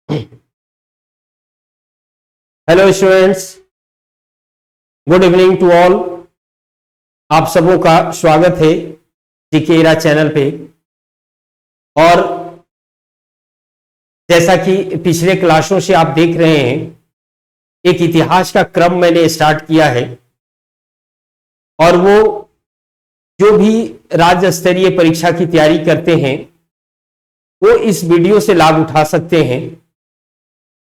Hello students, good evening to all. आप सबों का स्वागत है जीके इरा चैनल पे। और जैसा कि पिछले क्लासों से आप देख रहे हैं, एक इतिहास का क्रम मैंने स्टार्ट किया है और वो जो भी राज्य स्तरीय परीक्षा की तैयारी करते हैं वो इस वीडियो से लाभ उठा सकते हैं।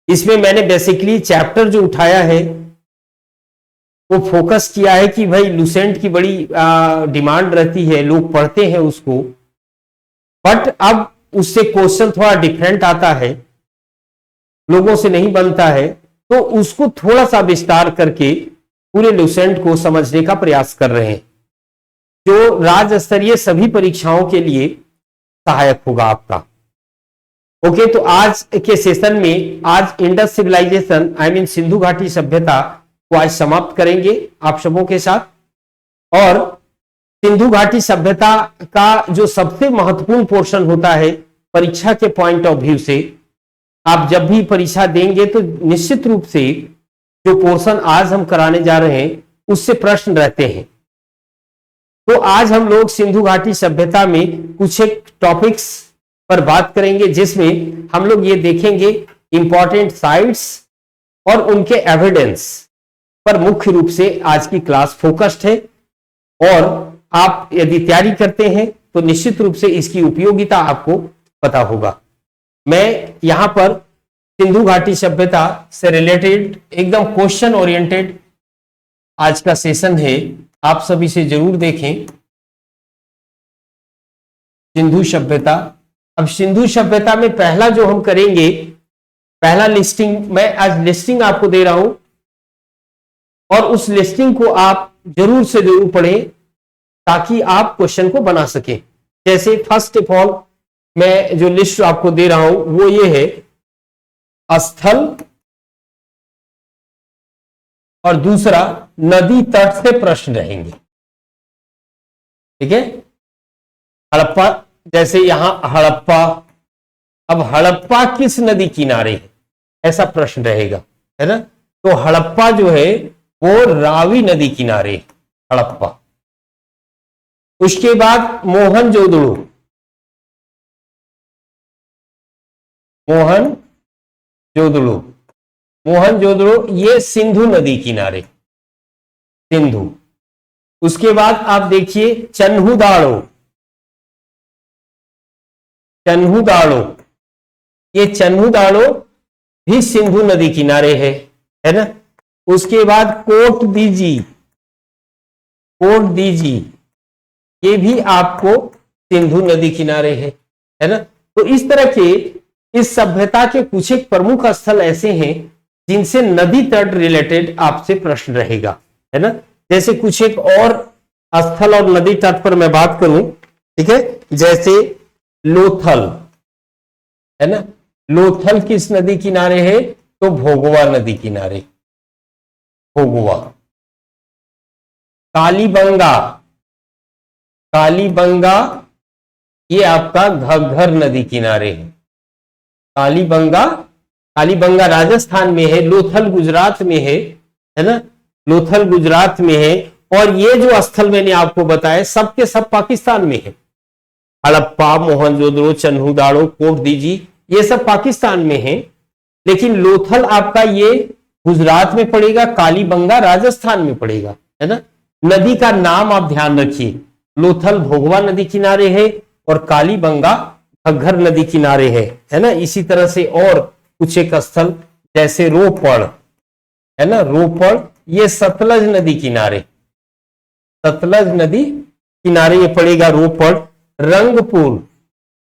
इसमें मैंने बेसिकली चैप्टर जो उठाया है वो फोकस किया है कि भाई लुसेंट की बड़ी डिमांड रहती है, लोग पढ़ते हैं उसको, बट अब उससे क्वेश्चन थोड़ा डिफरेंट आता है, लोगों से नहीं बनता है, तो उसको थोड़ा सा विस्तार करके पूरे लुसेंट को समझने का प्रयास कर रहे हैं, जो राज्य स्तरीय सभी परीक्षाओं के लिए सहायक होगा आपका। ओके, तो आज के सेशन में आज Indus civilization I mean Sindhu घाटी सभ्यता को आज समाप्त करेंगे आप सबों के साथ। और सिंधु घाटी सभ्यता का जो सबसे महत्वपूर्ण पोर्शन होता है परीक्षा के पॉइंट ऑफ व्यू से, आप जब भी परीक्षा देंगे तो निश्चित रूप से जो पोर्शन आज हम कराने जा रहे हैं उससे प्रश्न रहते हैं। तो आज हम लोग सिंधु घाटी सभ्यता में कुछ एक टॉपिक्स पर बात करेंगे, जिसमें हम लोग ये देखेंगे इंपॉर्टेंट साइट्स और उनके एविडेंस पर मुख्य रूप से आज की क्लास फोकस्ड है। और आप यदि तैयारी करते हैं तो निश्चित रूप से इसकी उपयोगिता आपको पता होगा। मैं यहां पर सिंधु घाटी सभ्यता से रिलेटेड एकदम क्वेश्चन ओरिएंटेड आज का सेशन है, आप सभी से जरूर देखें। सिंधु सभ्यता, अब सिंधु सभ्यता में पहला जो हम करेंगे, पहला लिस्टिंग, मैं आज लिस्टिंग आपको दे रहा हूं और उस लिस्टिंग को आप जरूर से जरूर पढ़ें ताकि आप क्वेश्चन को बना सकें। जैसे फर्स्ट ऑफ ऑल मैं जो लिस्ट आपको दे रहा हूं वो ये है स्थल, और दूसरा नदी तट से प्रश्न रहेंगे। ठीक है, हड़प्पा, जैसे यहां हड़प्पा, अब हड़प्पा किस नदी किनारे है ऐसा प्रश्न रहेगा, है ना। तो हड़प्पा जो है वो रावी नदी किनारे हड़प्पा। उसके बाद मोहनजोदड़ो, मोहनजोदड़ो, मोहनजोदड़ो ये सिंधु नदी किनारे, सिंधु। उसके बाद आप देखिए चन्हुदाड़ो, चन्हुदाड़ो, ये चन्हुदाड़ो भी सिंधु नदी किनारे है ना। उसके बाद कोट दीजी, कोट दीजी ये भी आपको सिंधु नदी किनारे है ना। तो इस तरह के इस सभ्यता के कुछ एक प्रमुख स्थल ऐसे हैं जिनसे नदी तट रिलेटेड आपसे प्रश्न रहेगा, है ना। जैसे कुछ एक और स्थल और नदी तट पर मैं बात करूं, ठीक है, जैसे लोथल, है ना। लोथल किस नदी किनारे है, तो भोगवा नदी किनारे, भोगवा। कालीबंगा, कालीबंगा ये आपका घग्घर नदी किनारे है। कालीबंगा, कालीबंगा राजस्थान में है, लोथल गुजरात में है ना, लोथल गुजरात में है। और ये जो स्थल मैंने आपको बताया सब के सब पाकिस्तान में है। हड़प्पा, मोहनजोदड़ो, चन्हुदाड़ो, कोट दीजी ये सब पाकिस्तान में है, लेकिन लोथल आपका ये गुजरात में पड़ेगा, कालीबंगा राजस्थान में पड़ेगा, है ना। नदी का नाम आप ध्यान रखिए, लोथल भोगवा नदी किनारे है और कालीबंगा घग्घर नदी किनारे है ना। इसी तरह से और कुछ एक स्थल जैसे रोपड़, है ना, रोपड़ ये सतलज नदी किनारे, सतलज नदी किनारे ये पड़ेगा रोपड़। रंगपुर,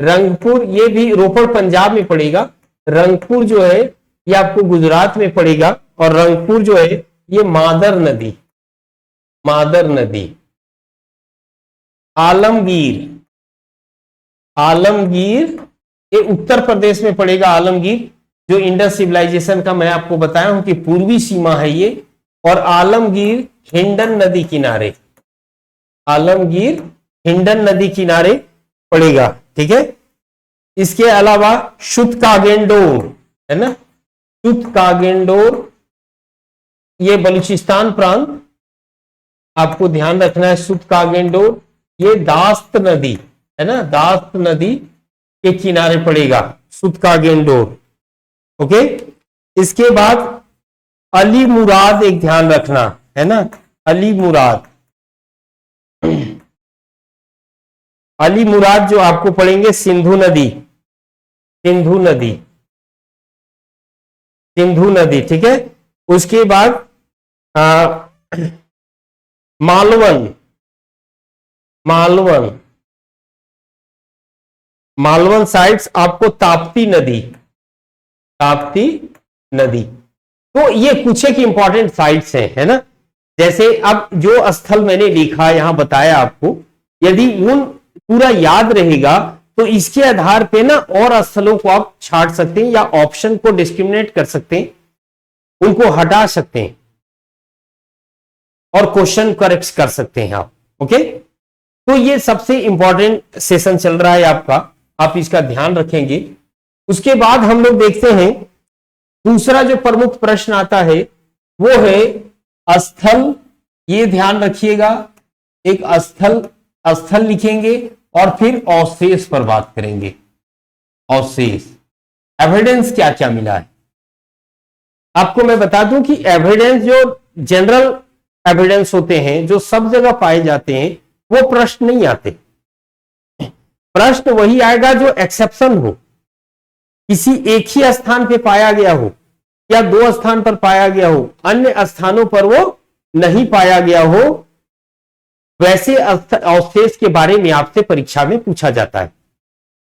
रंगपुर ये भी रोपड़ पंजाब में पड़ेगा, रंगपुर जो है ये आपको गुजरात में पड़ेगा। और रंगपुर जो है ये मादर नदी, मादर नदी। आलमगीर, आलमगीर ये उत्तर प्रदेश में पड़ेगा, आलमगीर जो इंडस सिविलाइजेशन का मैं आपको बताया हूं कि पूर्वी सीमा है ये। और आलमगीर हिंडन नदी किनारे, आलमगीर हिंडन नदी किनारे पड़ेगा, ठीक है। इसके अलावा शुतकागेंडोर, है ना, सुत कागेंडोर, ये बलूचिस्तान प्रांत आपको ध्यान रखना है। सुत कागेंडोर ये दास्त नदी है ना, दास्त नदी के किनारे पड़ेगा सुत कागेंडोर। ओके, इसके बाद अली मुराद एक ध्यान रखना है ना, अली मुराद, अली मुराद जो आपको पढ़ेंगे सिंधु नदी, सिंधु नदी, सिंधु नदी, ठीक है। उसके बाद मालवन, मालवन, मालवन साइड्स आपको ताप्ती नदी, ताप्ती नदी। तो ये कुछ एक इंपॉर्टेंट साइट्स हैं, है ना। जैसे अब जो स्थल मैंने लिखा यहां बताया आपको, यदि उन पूरा याद रहेगा तो इसके आधार पे ना और स्थलों को आप छांट सकते हैं या ऑप्शन को डिस्क्रिमिनेट कर सकते हैं, उनको हटा सकते हैं और क्वेश्चन करेक्ट कर सकते हैं आप। ओके, तो ये सबसे इंपॉर्टेंट सेशन चल रहा है आपका, आप इसका ध्यान रखेंगे। उसके बाद हम लोग देखते हैं दूसरा जो प्रमुख प्रश्न आता है वो है स्थल। ये ध्यान रखिएगा, एक स्थल, स्थल लिखेंगे और फिर अवशेष पर बात करेंगे। अवशेष, एविडेंस क्या क्या मिला है। आपको मैं बता दूं कि एविडेंस जो जनरल एविडेंस होते हैं, जो सब जगह पाए जाते हैं, वो प्रश्न नहीं आते। प्रश्न वही आएगा जो एक्सेप्शन हो, किसी एक ही स्थान पे पाया गया हो या दो स्थान पर पाया गया हो, अन्य स्थानों पर वो नहीं पाया गया हो, वैसे अवशेष के बारे में आपसे परीक्षा में पूछा जाता है।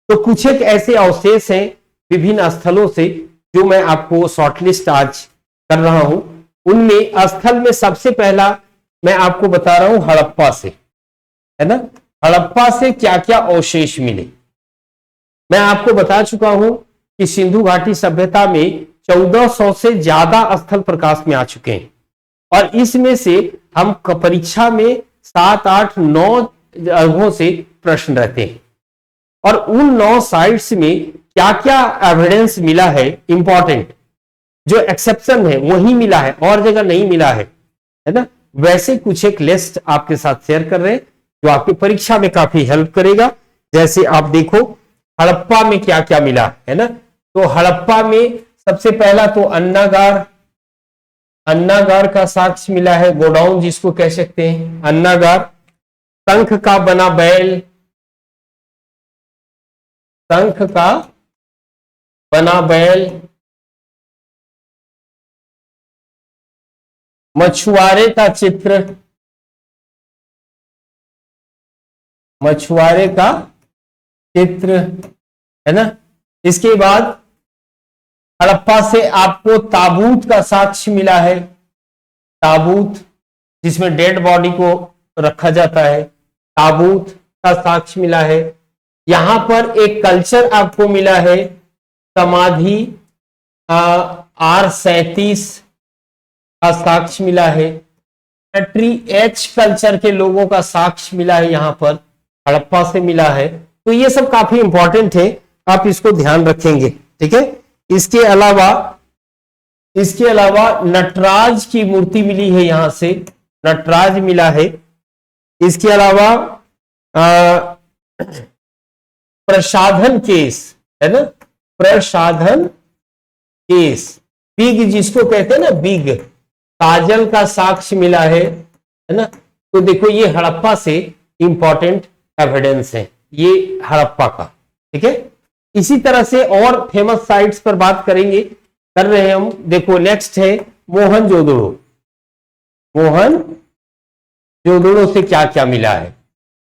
तो कुछ एक ऐसे अवशेष हैं विभिन्न स्थलों से जो मैं आपको शॉर्टलिस्ट आज कर रहा हूं। उनमें स्थल में सबसे पहला मैं आपको बता रहा हूं हड़प्पा से, है ना। हड़प्पा से क्या क्या अवशेष मिले। मैं आपको बता चुका हूं कि सिंधु घाटी सभ्यता में 1400 से ज्यादा स्थल प्रकाश में आ चुके हैं और इसमें से हम परीक्षा में 7, 8, 9 जगहों से प्रश्न रहते हैं और उन 9 साइट्स में क्या क्या एविडेंस मिला है इंपॉर्टेंट, जो एक्सेप्शन है वही मिला है और जगह नहीं मिला है ना। वैसे कुछ एक लिस्ट आपके साथ शेयर कर रहे हैं जो आपकी परीक्षा में काफी हेल्प करेगा। जैसे आप देखो हड़प्पा में क्या क्या मिला है ना। तो हड़प्पा में सबसे पहला तो अन्नागार, अन्नागार का साक्ष्य मिला है, गोडाउन जिसको कह सकते हैं, अन्नागार। शंख का बना बैल, शंख का बना बैल। मछुआरे का चित्र, मछुआरे का चित्र, है ना। इसके बाद हड़प्पा से आपको ताबूत का साक्ष्य मिला है, ताबूत जिसमें डेड बॉडी को रखा जाता है, ताबूत का साक्ष्य मिला है। यहां पर एक कल्चर आपको मिला है, समाधि R37 का साक्ष्य मिला है। ट्री एच कल्चर के लोगों का साक्ष्य मिला है, यहां पर हड़प्पा से मिला है। तो ये सब काफी इंपॉर्टेंट है, आप इसको ध्यान रखेंगे, ठीक है। इसके अलावा नटराज की मूर्ति मिली है, यहां से नटराज मिला है। इसके अलावा प्रसाधन केस, है ना, प्रसाधन केस, बिग जिसको कहते हैं ना, बिग काजल का साक्ष्य मिला है ना। तो देखो ये हड़प्पा से इंपॉर्टेंट एविडेंस है, ये हड़प्पा का, ठीक है। इसी तरह से और फेमस साइट्स पर बात करेंगे, कर रहे हैं हम। देखो नेक्स्ट है मोहनजोदड़ो। मोहनजोदड़ो से क्या क्या मिला है।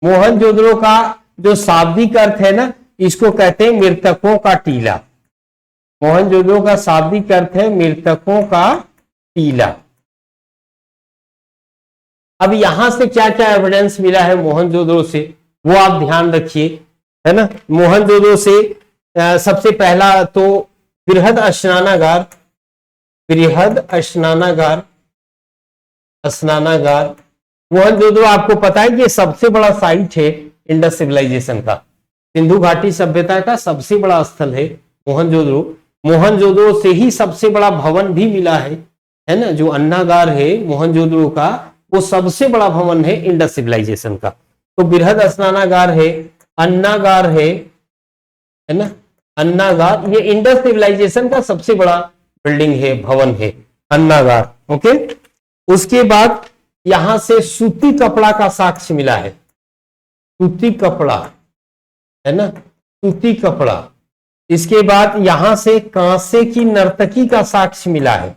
मोहनजोदड़ो का जो शाब्दिक अर्थ है ना, इसको कहते हैं मृतकों का टीला। मोहनजोदड़ो का शाब्दिक अर्थ है मृतकों का टीला। अब यहां से क्या क्या एविडेंस मिला है मोहनजोदड़ो से, वो आप ध्यान रखिए, है ना। मोहनजोदड़ो से सबसे पहला तो बृहद स्नानागार, बृहद स्नानागार, स्नानागार। मोहनजोदड़ो आपको पता है कि सबसे बड़ा साइट है इंडस सिविलाइजेशन का, सिंधु घाटी सभ्यता का सबसे बड़ा स्थल है मोहनजोदड़ो। मोहनजोदड़ो से ही सबसे बड़ा भवन भी मिला है ना, जो अन्नागार है मोहनजोदड़ो का, वो सबसे बड़ा भवन है इंडस सिविलाइजेशन का। तो बृहद स्नानागार है, अन्नागार है ना, अन्नागार, ये इंडस सिविलाइजेशन का सबसे बड़ा बिल्डिंग है, भवन है, अन्नागार। ओके, उसके बाद यहां से सूती कपड़ा का साक्ष्य मिला है, सूती कपड़ा है ना, सूती कपड़ा। इसके बाद यहां से कांसे की नर्तकी का साक्ष्य मिला है,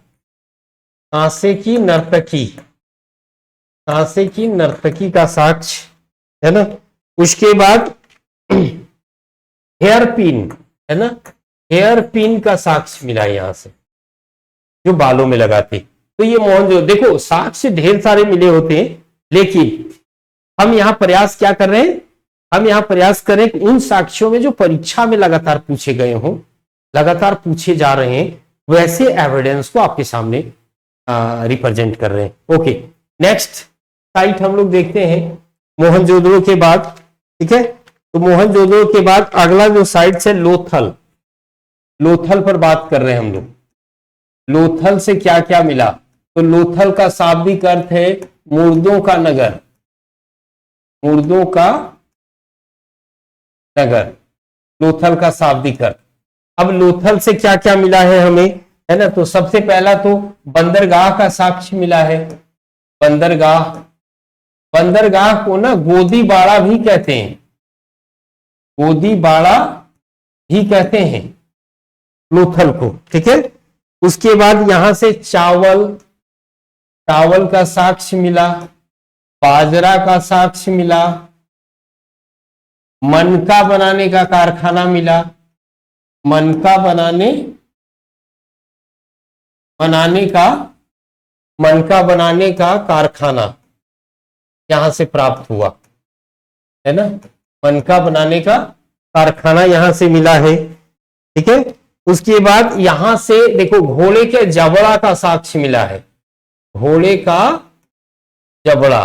कांसे की नर्तकी, कांसे की नर्तकी का साक्ष्य है ना। उसके बाद हेयर पिन है ना, हेयर पिन का साक्ष्य मिला है यहां से, जो बालों में लगाते। तो ये मोहनजोदड़ो, देखो साक्ष्य ढेर सारे मिले होते हैं, लेकिन हम यहां प्रयास क्या कर रहे हैं, हम यहां प्रयास करें कि उन साक्ष्यों में जो परीक्षा में लगातार पूछे गए हों, लगातार पूछे जा रहे हैं, वैसे एविडेंस को आपके सामने रिप्रेजेंट कर रहे हैं। ओके, नेक्स्ट साइट हम लोग देखते हैं मोहनजोदड़ो के बाद। ठीक है, तो मोहनजोदड़ो के बाद अगला जो साइट है लोथल, लोथल पर बात कर रहे हैं हम लोग। लोथल से क्या क्या मिला, तो लोथल का शाब्दिक अर्थ है मुर्दों का नगर, मुर्दों का नगर, लोथल का शाब्दिक अर्थ। अब लोथल से क्या क्या मिला है हमें, है ना, तो सबसे पहला तो बंदरगाह का साक्ष्य मिला है, बंदरगाह, बंदरगाह को ना गोदीबाड़ा भी कहते हैं, गोदीबाड़ा भी कहते हैं लोथल को। ठीक है, उसके बाद यहां से चावल, चावल का साक्ष्य मिला, बाजरा का साक्ष्य मिला, मनका बनाने का कारखाना मिला, मनका बनाने का, मनका बनाने का कारखाना यहां से प्राप्त हुआ है ना, मनका बनाने का कारखाना यहां से मिला है। ठीक है, उसके बाद यहां से देखो घोड़े के जबड़ा का साक्ष्य मिला है, घोड़े का जबड़ा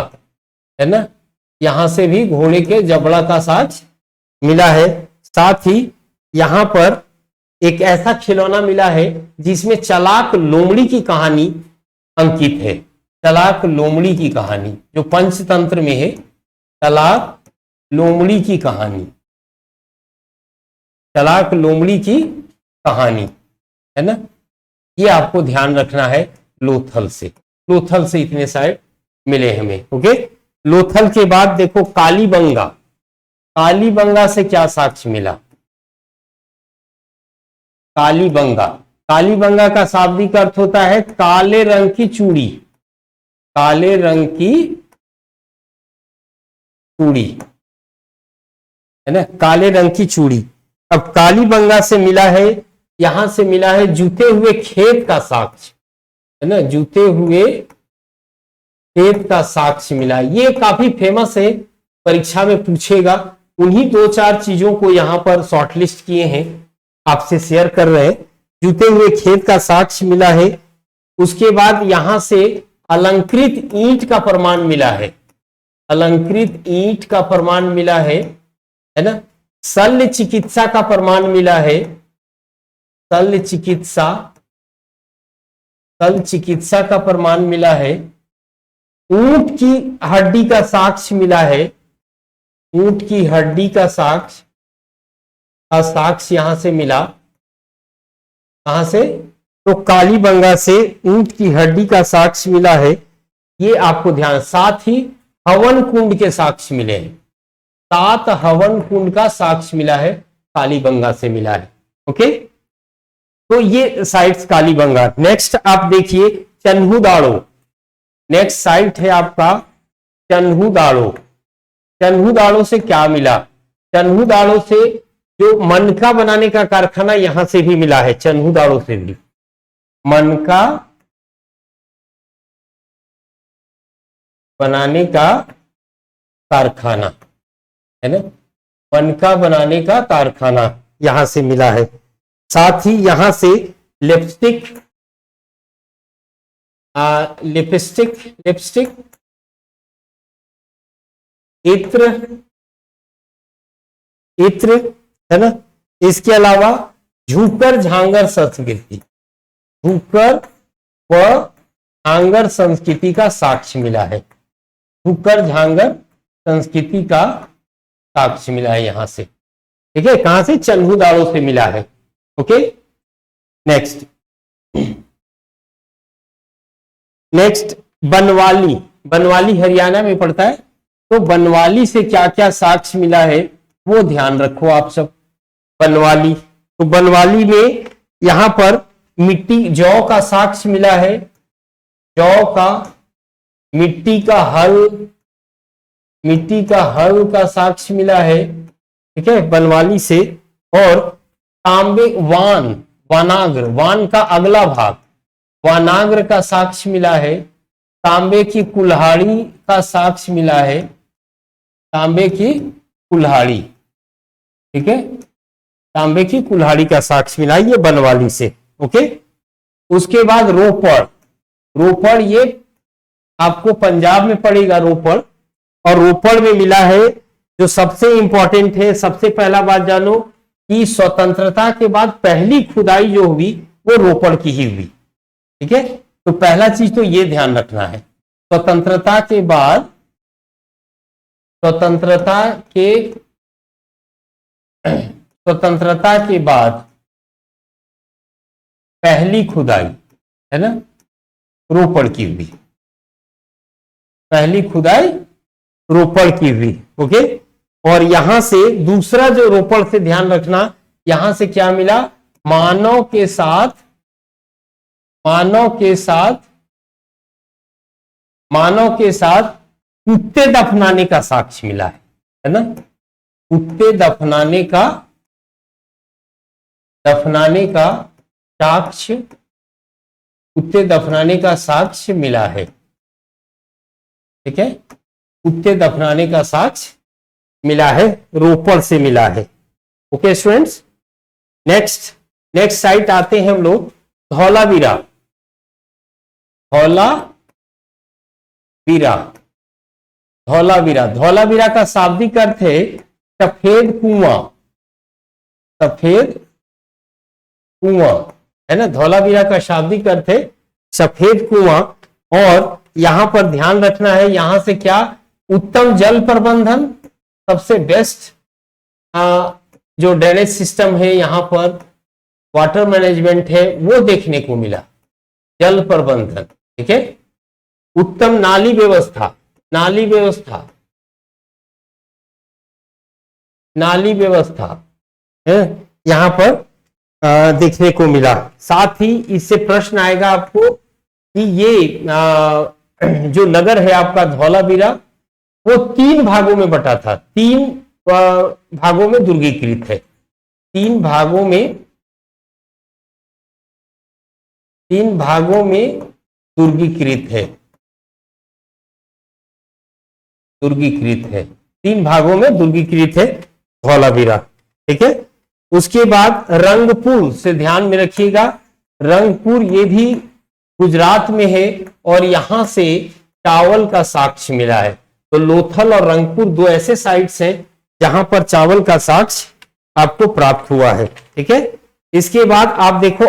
है ना, यहां से भी घोड़े के जबड़ा का साक्ष्य मिला है। साथ ही यहां पर एक ऐसा खिलौना मिला है जिसमें चलाक लोमड़ी की कहानी अंकित है, चलाक लोमड़ी की कहानी, जो पंचतंत्र में है, चलाक लोमड़ी की कहानी, चलाक लोमड़ी की कहानी है ना, ये आपको ध्यान रखना है। लोथल से, लोथल से इतने साइड मिले हमें। ओके, लोथल के बाद देखो कालीबंगा, कालीबंगा से क्या साक्ष्य मिला, कालीबंगा, कालीबंगा का शाब्दिक अर्थ होता है काले रंग की चूड़ी, काले रंग की चूड़ी है ना, काले रंग की चूड़ी। अब कालीबंगा से मिला है, यहां से मिला है जूते हुए खेत का साक्ष्य है ना, जूते हुए खेत का साक्ष्य मिला, ये काफी फेमस है, परीक्षा में पूछेगा। उन्हीं दो चार चीजों को यहां पर शॉर्टलिस्ट किए हैं, आपसे शेयर कर रहे हैं। जूते हुए खेत का साक्ष्य मिला है। उसके बाद यहां से अलंकृत ईंट का प्रमाण मिला है, अलंकृत ईंट का प्रमाण मिला है ना, शल्य चिकित्सा का प्रमाण मिला है, शल्य चिकित्सा, शल्य चिकित्सा का प्रमाण मिला है। ऊंट की हड्डी का साक्ष्य मिला है, ऊंट की हड्डी का साक्ष्य यहां से मिला, कहां से, तो कालीबंगा से ऊंट की हड्डी का साक्ष्य मिला है, ये आपको ध्यान। साथ ही हवन कुंड के साक्ष्य मिले हैं, 7 हवन कुंड का साक्ष्य मिला है, कालीबंगा से मिला है। ओके, तो ये साइट्स कालीबंगा। नेक्स्ट आप देखिए चन्हुदाड़ो, नेक्स्ट साइट है आपका चन्हुदाड़ो। चन्हुदाड़ो से क्या मिला, चन्हुदाड़ो से जो मनका बनाने का कारखाना यहां से भी मिला है, चन्हुदाड़ो से भी मनका बनाने का कारखाना है ना, मनका बनाने का कारखाना यहां से मिला है। साथ ही यहां से लिपस्टिक, लिपस्टिक, लिपस्टिक, इत्र, इत्र है ना, इसके अलावा झूकर झांगर संस्कृति, झूकर व झांगर संस्कृति का साक्ष्य मिला है। झूकर झांगर संस्कृति का साक्ष्य मिला है यहां से, ठीक है। कहां से? चन्हुदाड़ों से मिला है। Okay, next Banawali. बनवाली हरियाणा में पड़ता है, तो बनवाली से क्या क्या साक्ष्य मिला है वो ध्यान रखो आप सब। बनवाली, तो बनवाली में यहां पर मिट्टी जौ का साक्ष्य मिला है, जौ का, मिट्टी का हल का साक्ष्य मिला है, ठीक है, बनवाली से। और तांबे वानाग्र, वान का अगला भाग, वानाग्र का साक्ष्य मिला है। तांबे की कुल्हाड़ी का साक्ष्य मिला है, तांबे की कुल्हाड़ी, ठीक है, तांबे की कुल्हाड़ी का साक्ष्य मिला है ये बनवाली से। ओके, उसके बाद रोपड़। रोपड़ ये आपको पंजाब में पड़ेगा रोपड़, और रोपड़ में मिला है जो सबसे इंपॉर्टेंट है, सबसे पहला बात जानो कि स्वतंत्रता के बाद पहली खुदाई जो हुई वो रोपड़ की ही हुई, ठीक है। तो पहला चीज तो ये ध्यान रखना है, स्वतंत्रता के बाद, स्वतंत्रता के बाद पहली खुदाई है ना रोपड़ की हुई, पहली खुदाई रोपड़ की हुई। ओके, और यहां से दूसरा जो रोपड़ से ध्यान रखना, यहां से क्या मिला? मानव के साथ कुत्ते दफनाने का साक्ष्य मिला है ना, कुत्ते दफनाने का साक्ष्य मिला है, ठीक है, कुत्ते दफनाने का साक्ष्य मिला है, रोपड़ से मिला है। ओके स्टूडेंट्स, नेक्स्ट साइट आते हैं हम लोग धौलावीरा। धौलावीरा का शाब्दिक अर्थ है सफेद कुआं है ना, धौलावीरा का शाब्दिक अर्थ है सफेद कुआं। और यहां पर ध्यान रखना है, यहां से क्या? उत्तम जल प्रबंधन, सबसे बेस्ट जो ड्रेनेज सिस्टम है यहां पर, वाटर मैनेजमेंट है वो देखने को मिला, जल प्रबंधन, ठीक है। उत्तम नाली व्यवस्था है यहां पर देखने को मिला। साथ ही इससे प्रश्न आएगा आपको कि ये जो नगर है आपका धौलावीरा, वो 3 भागों में बटा था, 3 भागों में दुर्गीकृत है, 3 भागों में दुर्गीकृत है, 3 भागों में दुर्गीकृत है धौलावीरा, ठीक है। उसके बाद रंगपुर से ध्यान में रखिएगा, रंगपुर ये भी गुजरात में है, और यहां से चावल का साक्ष्य मिला है। तो लोथल और रंगपुर 2 ऐसे साइट्स हैं जहां पर चावल का साक्ष्य आपको प्राप्त हुआ है, ठीक है। इसके बाद आप देखो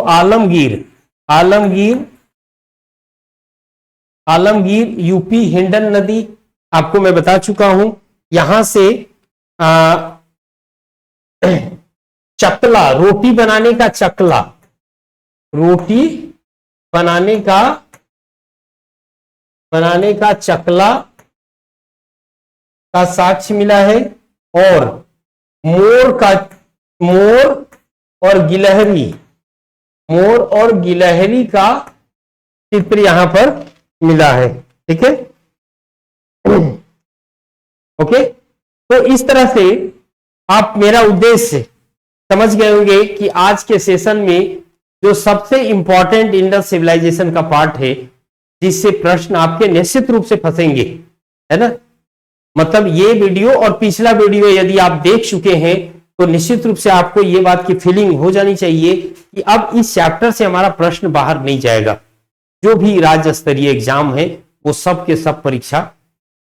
आलमगीर यूपी, हिंडन नदी आपको मैं बता चुका हूं। यहां से चकला, रोटी बनाने का चकला, चकला का साक्ष्य मिला है। और मोर और गिलहरी का चित्र यहां पर मिला है, ठीक है। ओके, तो इस तरह से आप मेरा उद्देश्य समझ गए होंगे कि आज के सेशन में जो सबसे इंपॉर्टेंट इंडस सिविलाइजेशन का पार्ट है, जिससे प्रश्न आपके निश्चित रूप से फंसेंगे, है ना। मतलब ये वीडियो और पिछला वीडियो यदि आप देख चुके हैं तो निश्चित रूप से आपको ये बात की फीलिंग हो जानी चाहिए कि अब इस चैप्टर से हमारा प्रश्न बाहर नहीं जाएगा। जो भी राज्य स्तरीय एग्जाम है वो सब के सब परीक्षा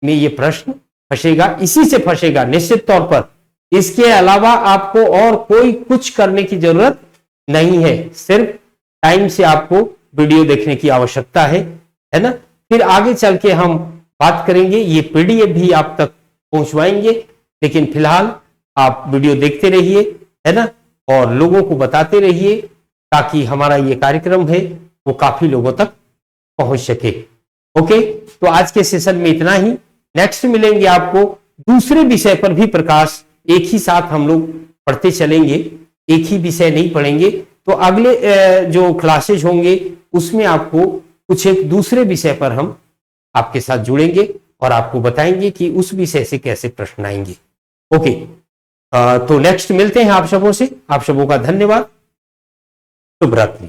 में ये प्रश्न फंसेगा, इसी से फंसेगा निश्चित तौर पर। इसके अलावा आपको और कोई कुछ करने की जरूरत नहीं है, सिर्फ टाइम से आपको वीडियो देखने की आवश्यकता है ना। फिर आगे चल के हम बात करेंगे, ये पीडीएफ भी आप तक पहुंचवाएंगे, लेकिन फिलहाल आप वीडियो देखते रहिए, है ना, और लोगों को बताते रहिए ताकि हमारा ये कार्यक्रम है वो काफी लोगों तक पहुंच सके। ओके, तो आज के सेशन में इतना ही। नेक्स्ट मिलेंगे आपको दूसरे विषय पर भी प्रकाश, एक ही साथ हम लोग पढ़ते चलेंगे, एक ही विषय नहीं पढ़ेंगे। तो अगले जो क्लासेज होंगे उसमें आपको कुछ एक दूसरे विषय पर हम आपके साथ जुड़ेंगे और आपको बताएंगे कि उस विषय से कैसे प्रश्न आएंगे। ओके, तो नेक्स्ट मिलते हैं आप सबों से। आप सबों का धन्यवाद। शुभ रात्रि।